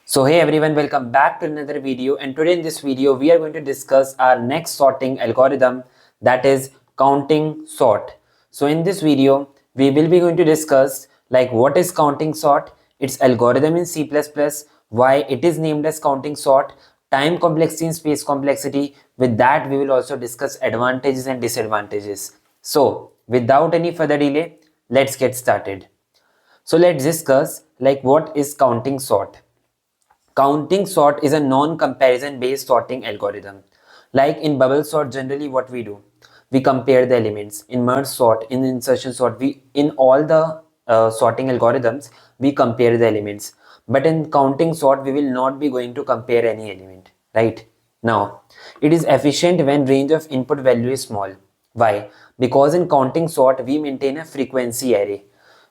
So hey everyone, welcome back to another video, and today in this video we are going to discuss our next sorting algorithm, that is counting sort. So in this video we will be going to discuss like what is counting sort, its algorithm in C++, why it is named as counting sort, time complexity and space complexity. With that we will also discuss advantages and disadvantages. So without any further delay, let's get started. So let's discuss like what is counting sort. Counting sort is a non-comparison based sorting algorithm. Like in bubble sort, generally what we do, we compare the elements. In merge sort, in insertion sort, we in all the sorting algorithms, we compare the elements. But in counting sort, we will not be going to compare any element, right? Now, it is efficient when range of input value is small. Why? Because in counting sort, we maintain a frequency array,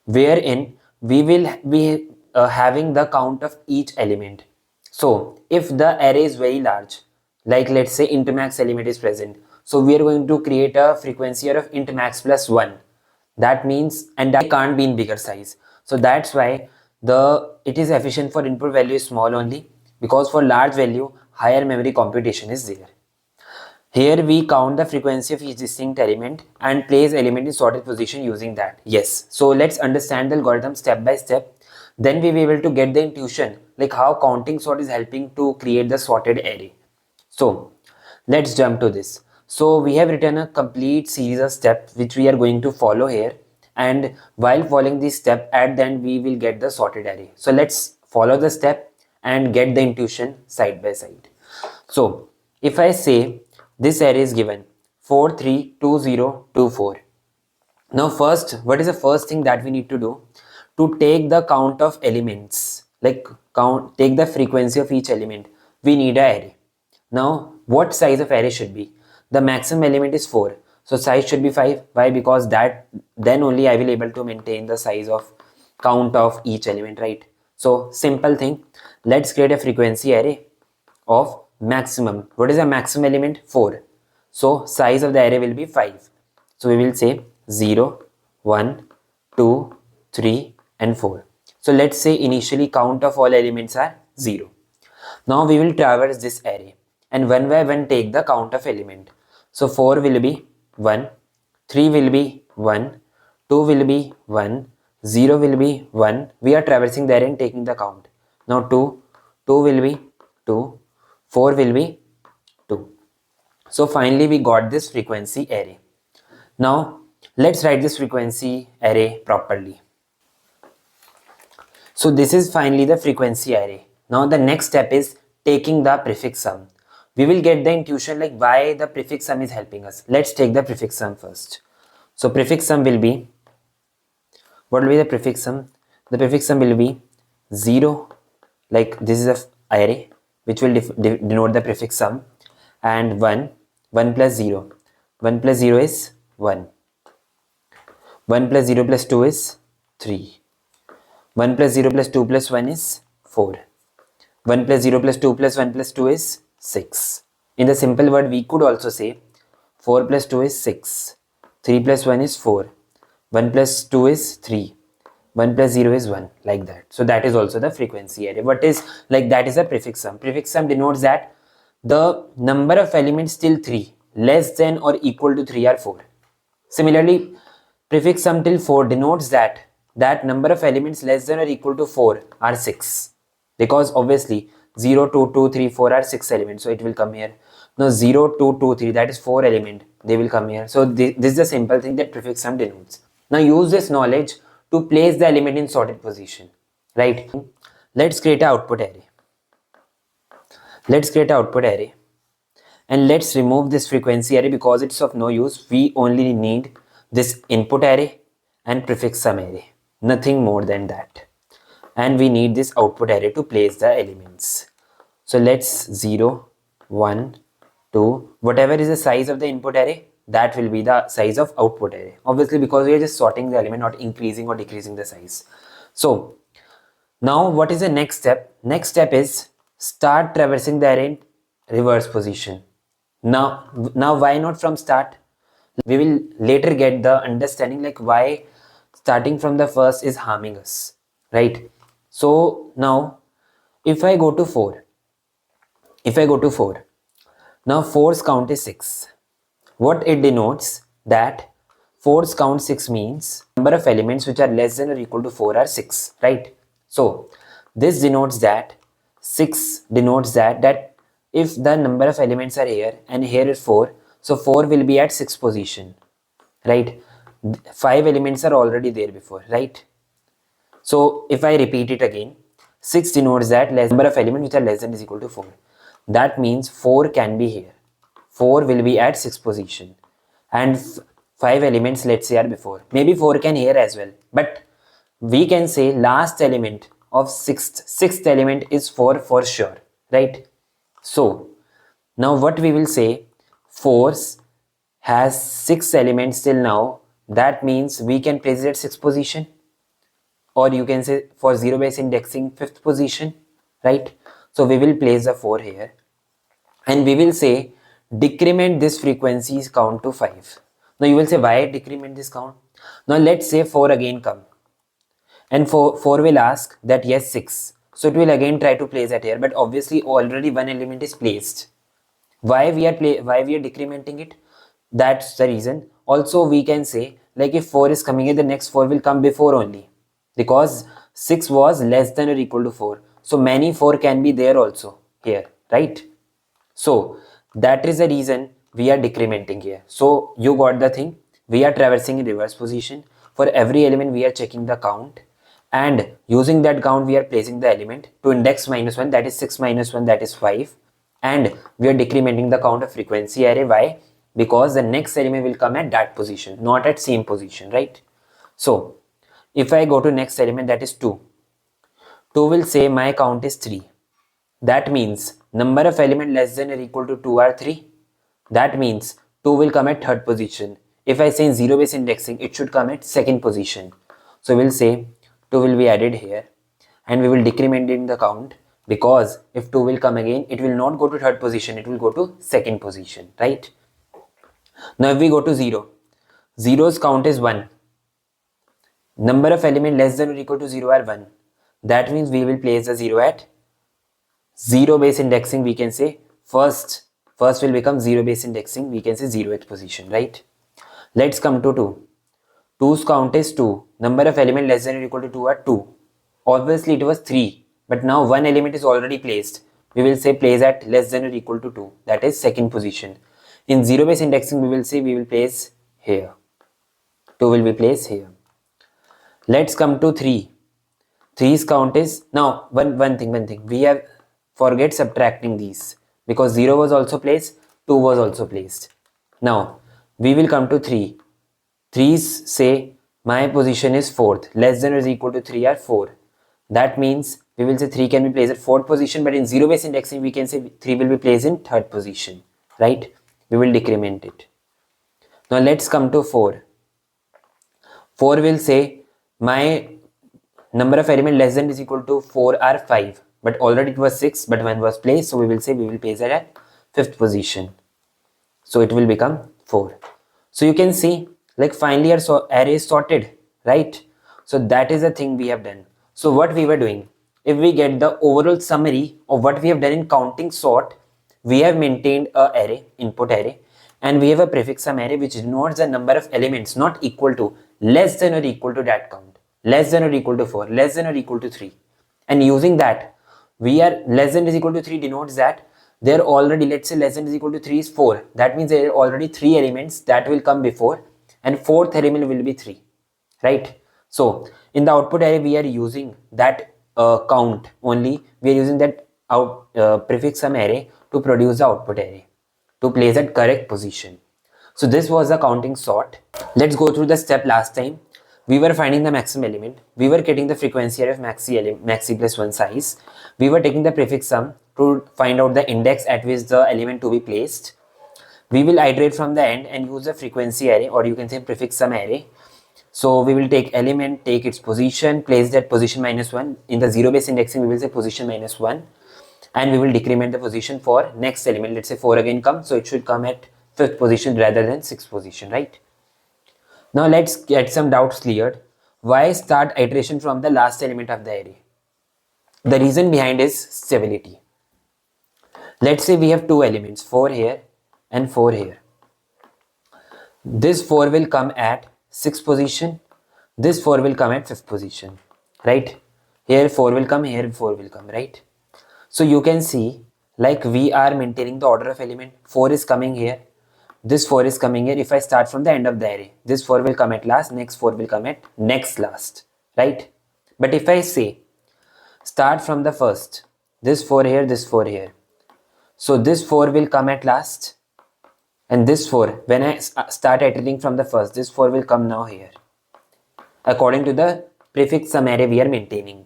wherein we will be having the count of each element. So if the array is very large, like let's say int max element is present, so we are going to create a frequency of int max plus 1. That means, and that can't be in bigger size. So that's why it is efficient for input value is small only, because for large value higher memory computation is there. Here we count the frequency of each distinct element and place element in sorted position using that. Yes. So let's understand the algorithm step by step. Then we will be able to get the intuition like how counting sort is helping to create the sorted array. So let's jump to this. So we have written a complete series of steps which we are going to follow here, and while following this step at the end we will get the sorted array. So let's follow the step and get the intuition side by side. So if I say this array is given 4 3 2 0 2 4. Now first, what is the first thing that we need to do? To take the count of elements, like take the frequency of each element, we need an array. Now what size of array should be? The maximum element is 4, so size should be 5. Why? Because that then only I will able to maintain the size of count of each element, right? So simple thing, let's create a frequency array of maximum. What is the maximum element? 4. So size of the array will be 5. So we will say 0, 1, 2, 3 and 4. So let's say initially count of all elements are 0. Now we will traverse this array and one by one take the count of element. So 4 will be 1, 3 will be 1, 2 will be 1, 0 will be 1. We are traversing the array and taking the count. Now 2 will be 2, 4 will be 2. So finally we got this frequency array. Now let's write this frequency array properly. So this is finally the frequency array. Now the next step is taking the prefix sum. We will get the intuition like why the prefix sum is helping us. Let's take the prefix sum first. So prefix sum will be, what will be the prefix sum? The prefix sum will be 0, like this is a array which will denote the prefix sum, and 1 plus 0. 1 plus 0 is 1. 1 plus 0 plus 2 is 3. 1 plus 0 plus 2 plus 1 is 4. 1 plus 0 plus 2 plus 1 plus 2 is 6. In the simple word, we could also say 4 plus 2 is 6. 3 plus 1 is 4. 1 plus 2 is 3. 1 plus 0 is 1, like that. So that is also the frequency array. What is like that is a prefix sum. Prefix sum denotes that the number of elements till 3 less than or equal to 3 are 4. Similarly, prefix sum till 4 denotes that number of elements less than or equal to 4 are 6, because obviously 0 2 2 3 4 are 6 elements, so it will come here. Now 0 2 2 3, that is 4 element, they will come here. So this is the simple thing that prefix sum denotes. Now use this knowledge to place the element in sorted position, right? Let's create an output array. Let's create an output array and let's remove this frequency array because it's of no use. We only need this input array and prefix sum array, nothing more than that. And we need this output array to place the elements. So let's 0, 1, 2, whatever is the size of the input array, that will be the size of output array. Obviously, because we are just sorting the element, not increasing or decreasing the size. So now what is the next step? Next step is start traversing the array in reverse position. Now why not from start? We will later get the understanding like why starting from the first is harming us, right? So now If I go to 4, now 4's count is 6. What it denotes that 4's count 6 means number of elements which are less than or equal to 4 are 6, right? So this denotes that 6 denotes that if the number of elements are here and here is 4, so 4 will be at 6th position, right? 5 elements are already there before, right? So if I repeat it again, 6 denotes that number of elements which are less than or equal to 4. That means 4 can be here. 4 will be at 6th position. And 5 elements, let's say, are before. Maybe 4 can here as well. But we can say last element of sixth element is 4 for sure, right? So now what we will say, 4 has 6 elements till now. That means we can place it at 6th position, or you can say for zero base indexing 5th position, right? So we will place the 4 here and we will say decrement this frequency count to 5. Now you will say, why decrement this count? Now let's say 4 again come and 4 will ask that yes 6, so it will again try to place that here, but obviously already one element is placed. Why we are decrementing it? That's the reason. Also we can say, like, if 4 is coming here, the next 4 will come before only, because 6 was less than or equal to 4, so many 4 can be there also here, right? So that is the reason we are decrementing here. So you got the thing. We are traversing in reverse position. For every element we are checking the count, and using that count we are placing the element to index -1, that is 6 minus 1, that is 5, and we are decrementing the count of frequency array. Why? Because the next element will come at that position, not at same position, right? So if I go to next element, that is 2 will say my count is 3. That means number of element less than or equal to 2 are 3. That means 2 will come at 3rd position. If I say in zero base indexing, it should come at 2nd position. So we'll say 2 will be added here and we will decrement in the count, because if 2 will come again, it will not go to 3rd position, it will go to 2nd position, right? Now if we go to 0, 0's count is 1. Number of element less than or equal to 0 are 1. That means we will place the 0 at zero base indexing. We can say first will become zero base indexing, we can say 0th position, right? Let's come to 2. 2's count is 2. Number of element less than or equal to 2 are 2. Obviously it was 3, but now one element is already placed. We will say place at less than or equal to 2, that is 2nd position. In zero base indexing we will say we will place here, 2 will be placed here. Let's come to 3. 3's count is, now one thing we have forget subtracting these, because 0 was also placed, 2 was also placed. Now we will come to 3. 3's say my position is 4th, less than or is equal to 3 are 4. That means we will say 3 can be placed at 4th position, but in zero base indexing we can say 3 will be placed in 3rd position, right? We will decrement it. Now let's come to 4. 4 will say my number of element less than is equal to 4 are 5, but already it was 6, but 1 was placed, so we will say we will place it at 5th position, so it will become 4. So you can see, like, finally our array is sorted, right? So that is the thing we have done. So what we were doing, if we get the overall summary of what we have done in counting sort, we have maintained a array, input array, and we have a prefix sum array which denotes the number of elements not equal to, less than or equal to that count, less than or equal to 4, less than or equal to 3. And using that, we are less than is equal to 3 denotes that there already, let's say less than is equal to 3 is 4. That means there are already 3 elements that will come before, and 4th element will be 3, right? So in the output array we are using that count only. We are using that prefix sum array to produce the output array, to place at correct position. So this was the counting sort. Let's go through the step last time. We were finding the maximum element. We were getting the frequency array of maxi plus 1 size. We were taking the prefix sum to find out the index at which the element to be placed. We will iterate from the end and use the frequency array, or you can say prefix sum array. So we will take element, take its position, place that position -1. In the zero base indexing we will say position -1, and we will decrement the position for next element. Let's say 4 again comes, so it should come at 5th position rather than 6th position, right? Now let's get some doubts cleared. Why start iteration from the last element of the array? The reason behind is stability. Let's say we have two elements, 4 here and 4 here. This 4 will come at 6th position, this 4 will come at 5th position, right? Here 4 will come, here 4 will come, right? So you can see like we are maintaining the order of element. 4 is coming here, this 4 is coming here. If I start from the end of the array, this 4 will come at last, next 4 will come at next last, right? But if I say start from the first, this 4 here, this 4 here, so this 4 will come at last, and this 4, when I start iterating from the first, this 4 will come now here according to the prefix sum array we are maintaining.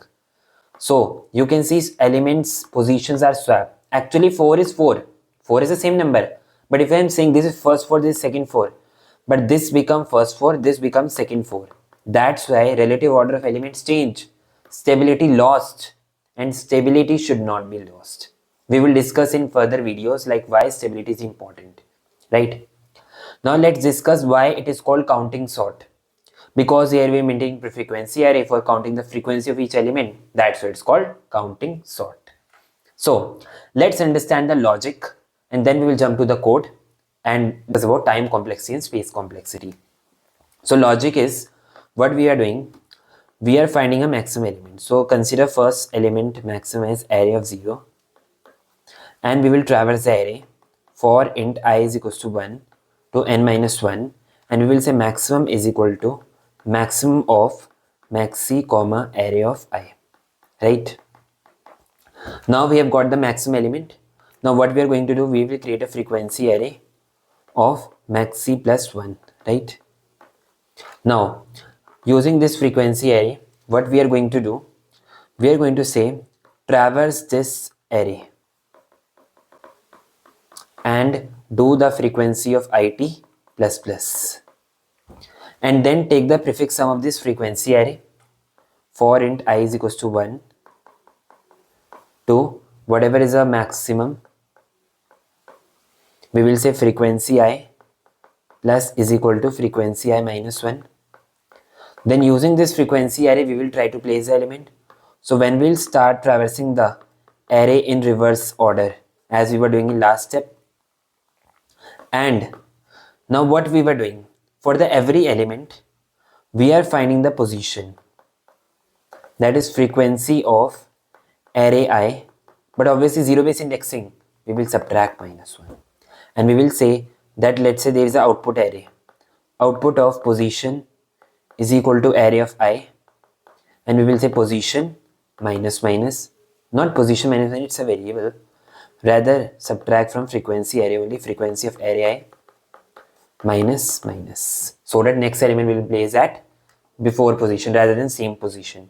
So you can see elements positions are swapped. Actually 4 is 4 is the same number, but if I am saying this is first 4, this is second 4, but this become first 4, this becomes second 4. That's why relative order of elements change. Stability lost, and stability should not be lost. We will discuss in further videos like why stability is important, right? Now let's discuss why it is called counting sort. Because here we are maintaining frequency array for counting the frequency of each element. That's why it's called counting sort. So let's understand the logic, and then we will jump to the code and discuss about time complexity and space complexity. So logic is what we are doing. We are finding a maximum element. So consider first element maximum as array of 0, and we will traverse the array for int I is equals to 1 to n minus 1, and we will say maximum is equal to maximum of maxi comma array of I, right? Now we have got the maximum element. Now what we are going to do, we will create a frequency array of maxi plus 1, right? Now using this frequency array, what we are going to do, we are going to say traverse this array and do the frequency of it plus plus, and then take the prefix sum of this frequency array for int I is equals to 1 to whatever is a maximum. We will say frequency I plus is equal to frequency I minus 1. Then using this frequency array, we will try to place the element. So when we'll start traversing the array in reverse order as we were doing in last step. And now what we were doing, for the every element we are finding the position, that is frequency of array I, but obviously zero base indexing, we will subtract minus 1, and we will say that let's say there is an output array, output of position is equal to array of I, and we will say position minus minus, not position minus minus, it's a variable, rather subtract from frequency array only frequency of array I minus minus, so that next element will be placed at before position rather than same position.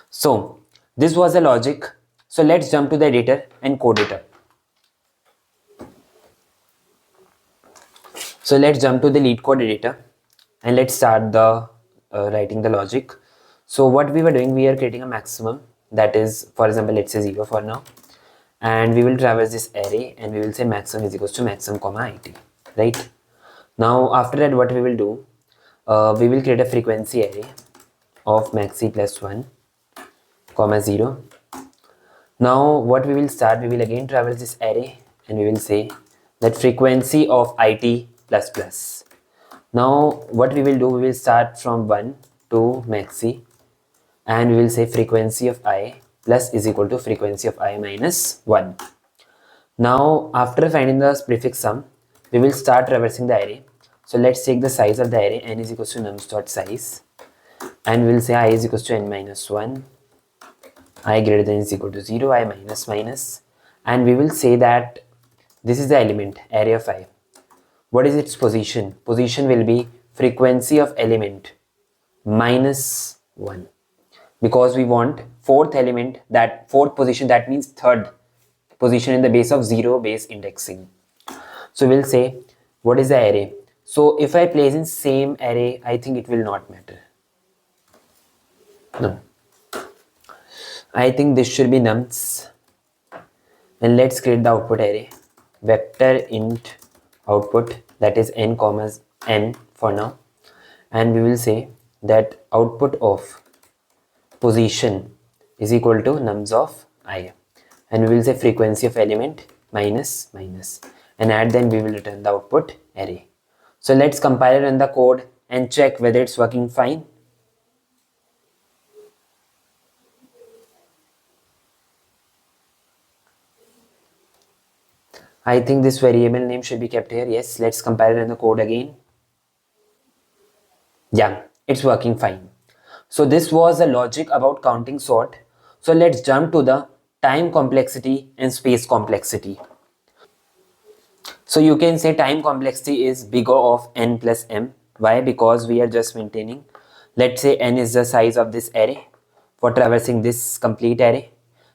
So this was the logic. So let's jump to the editor and code it up. So let's jump to the LeetCode editor and let's start the writing the logic. So what we were doing, we are creating a maximum, that is, for example, let's say 0 for now, and we will traverse this array and we will say maximum is equals to maximum comma it, right? Now after that, what we will do, we will create a frequency array of maxi plus 1 comma 0. Now what we will start, we will again traverse this array and we will say that frequency of it plus plus. Now what we will do, we will start from 1 to maxi and we will say frequency of I plus is equal to frequency of I minus 1. Now after finding the prefix sum, we will start traversing the array. So let's take the size of the array, n is equals to nums dot size, and we will say I is equals to n minus 1, I greater than is equal to 0, I minus minus, and we will say that this is the element array of I. What is its position? Position will be frequency of element minus 1, because we want fourth element, that fourth position, that means third position in the base of 0 base indexing. So we'll say what is the array. So if I place in same array, I think it will not matter. No, I think this should be nums, and let's create the output array vector int output, that is n commas n for now, and we will say that output of position is equal to nums of I, and we will say frequency of element minus minus, and at then we will return the output array. So let's compile and run the code and check whether it's working fine. I think this variable name should be kept here. Yes, let's compile and run the code again. Yeah, it's working fine. So this was the logic about counting sort. So let's jump to the time complexity and space complexity. So you can say time complexity is big O of n plus m. Why? Because we are just maintaining, let's say n is the size of this array for traversing this complete array,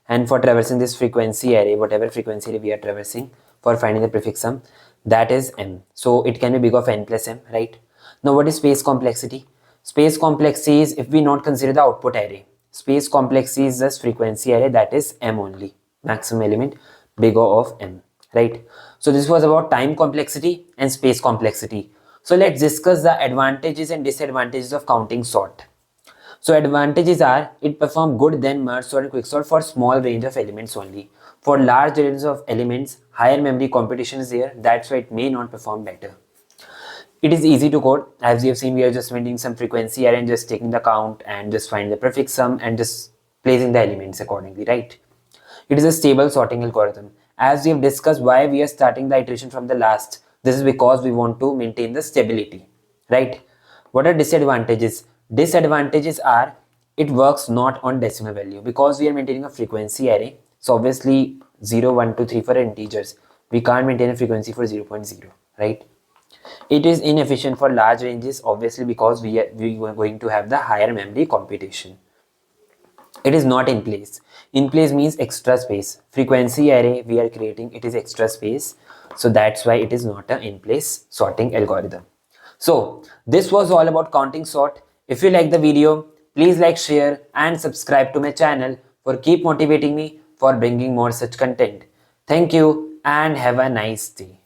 and for traversing this frequency array, whatever frequency array we are traversing for finding the prefix sum, that is m. So it can be big of n plus m, right? Now what is space complexity? Space complexity is if we not consider the output array. Space complexity is just frequency array, that is m only, maximum element big O of m, right? So this was about time complexity and space complexity. So let's discuss the advantages and disadvantages of counting sort. So advantages are it perform good than merge sort and quicksort for small range of elements only. For large range of elements, higher memory computation is there. That's why it may not perform better. It is easy to code. As you have seen, we are just maintaining some frequency array and just taking the count and just find the prefix sum and just placing the elements accordingly, right? It is a stable sorting algorithm. As we have discussed why we are starting the iteration from the last, this is because we want to maintain the stability, right? What are disadvantages? Disadvantages are it works not on decimal value because we are maintaining a frequency array. So obviously 0, 1, 2, 3 for integers. We can't maintain a frequency for 0.0, right? It is inefficient for large ranges, obviously because we are going to have the higher memory computation. It is not in place. In place means extra space. Frequency array we are creating, it is extra space. So that's why it is not an in place sorting algorithm. So this was all about counting sort. If you like the video, please like, share and subscribe to my channel for keep motivating me for bringing more such content. Thank you and have a nice day.